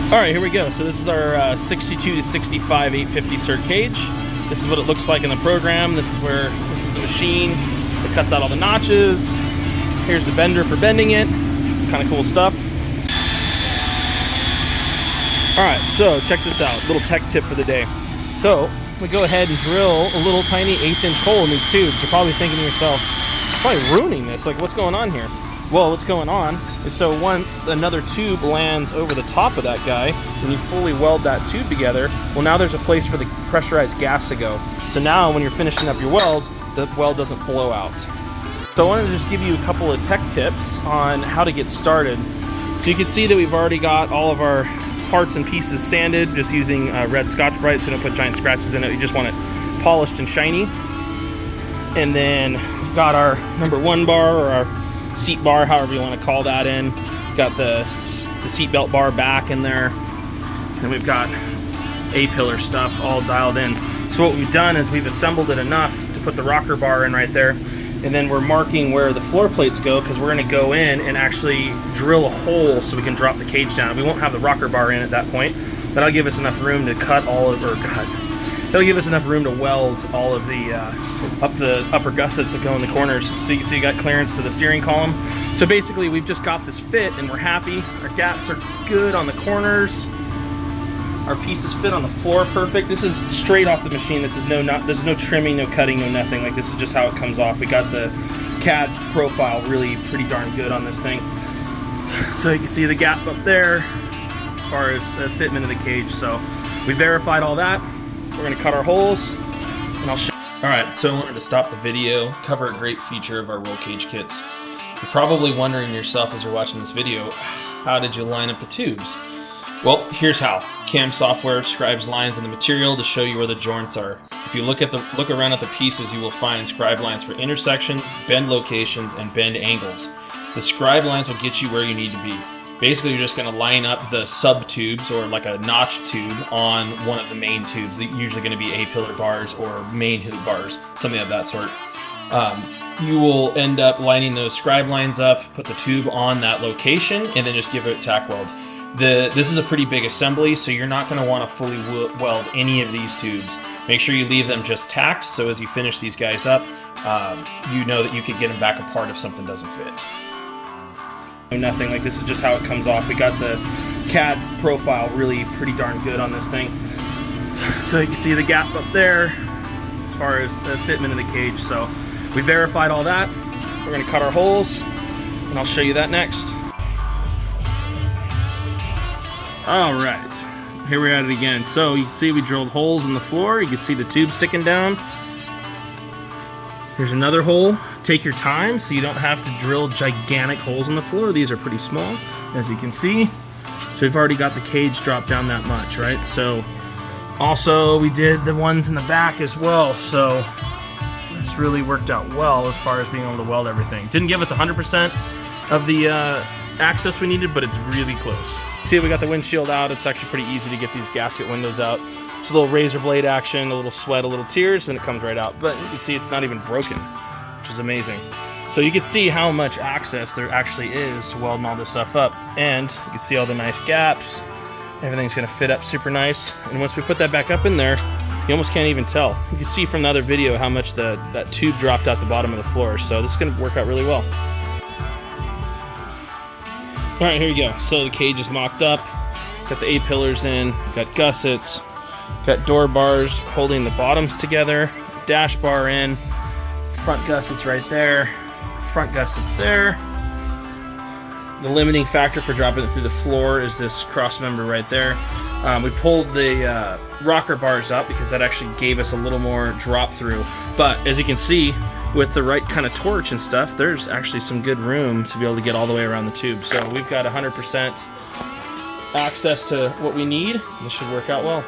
All right, here we go. So this is our 62 to 65 850 cert cage. This is what it looks like in the program. This is the machine that cuts out all the notches. Here's the bender for bending it. Kind of cool stuff. All right, so check this out. Little tech tip for the day. So we go ahead and drill a little tiny 1/8-inch hole in these tubes. You're probably thinking to yourself, probably ruining this. Like, what's going on here? Well, what's going on is, so once another tube lands over the top of that guy, when you fully weld that tube together, well, now there's a place for the pressurized gas to go. So now when you're finishing up your weld, the weld doesn't blow out. So I wanted to just give you a couple of tech tips on how to get started. So you can see that we've already got all of our parts and pieces sanded, just using red Scotch-Brite, so don't put giant scratches in it. You just want it polished and shiny. And then we've got our number 1 bar, or our seat bar, however you want to call that, in. Got the seat belt bar back in there. And we've got A-pillar stuff all dialed in. So what we've done is we've assembled it enough to put the rocker bar in right there. And then we're marking where the floor plates go, because we're going to go in and actually drill a hole so we can drop the cage down. We won't have the rocker bar in at that point, but that'll give us enough room to that'll give us enough room to weld all of the upper gussets that go in the corners. So you can see you got clearance to the steering column. So basically we've just got this fit and we're happy. Our gaps are good on the corners. Our pieces fit on the floor perfect. This is straight off the machine. This is there's no trimming, no cutting, no nothing. Like, this is just how it comes off. We got the CAD profile really pretty darn good on this thing. So you can see the gap up there as far as the fitment of the cage. So we verified all that. We're gonna cut our holes and I'll show you. All right, so I wanted to stop the video, cover a great feature of our roll cage kits. You're probably wondering yourself as you're watching this video, how did you line up the tubes? Well, here's how. CAM software scribes lines in the material to show you where the joints are. If you look around at the pieces, you will find scribe lines for intersections, bend locations, and bend angles. The scribe lines will get you where you need to be. Basically, you're just going to line up the sub-tubes, or like a notch tube, on one of the main tubes. They're usually going to be A-pillar bars or main hoop bars, something of that sort. You will end up lining those scribe lines up, put the tube on that location, and then just give it tack weld. This is a pretty big assembly, so you're not going to want to fully weld any of these tubes. Make sure you leave them just tacked, so as you finish these guys up, you know that you could get them back apart if something doesn't fit. Nothing. Like, this is just how it comes off. We got the CAD profile really pretty darn good on this thing. So you can see the gap up there as far as the fitment of the cage. So we verified all that. We're going to cut our holes, and I'll show you that next. All right, here we're at it again. So you can see we drilled holes in the floor. You can see the tube sticking down. Here's another hole. Take your time so you don't have to drill gigantic holes in the floor. These are pretty small, as you can see. So we've already got the cage dropped down that much, right? So also we did the ones in the back as well. So this really worked out well as far as being able to weld everything. Didn't give us 100% of the access we needed, but it's really close. See, we got the windshield out. It's actually pretty easy to get these gasket windows out. It's a little razor blade action, a little sweat, a little tears, and it comes right out. But you can see it's not even broken, which is amazing. So you can see how much access there actually is to welding all this stuff up. And you can see all the nice gaps. Everything's gonna fit up super nice. And once we put that back up in there, you almost can't even tell. You can see from the other video how much that tube dropped out the bottom of the floor. So this is gonna work out really well. All right, here you go. So the cage is mocked up. Got the A-pillars in, got gussets, got door bars holding the bottoms together, dash bar in, front gussets right there, front gussets there. The limiting factor for dropping it through the floor is this cross member right there. We pulled the rocker bars up because that actually gave us a little more drop through. But as you can see, with the right kind of torch and stuff, there's actually some good room to be able to get all the way around the tube. So we've got 100% access to what we need. This should work out well.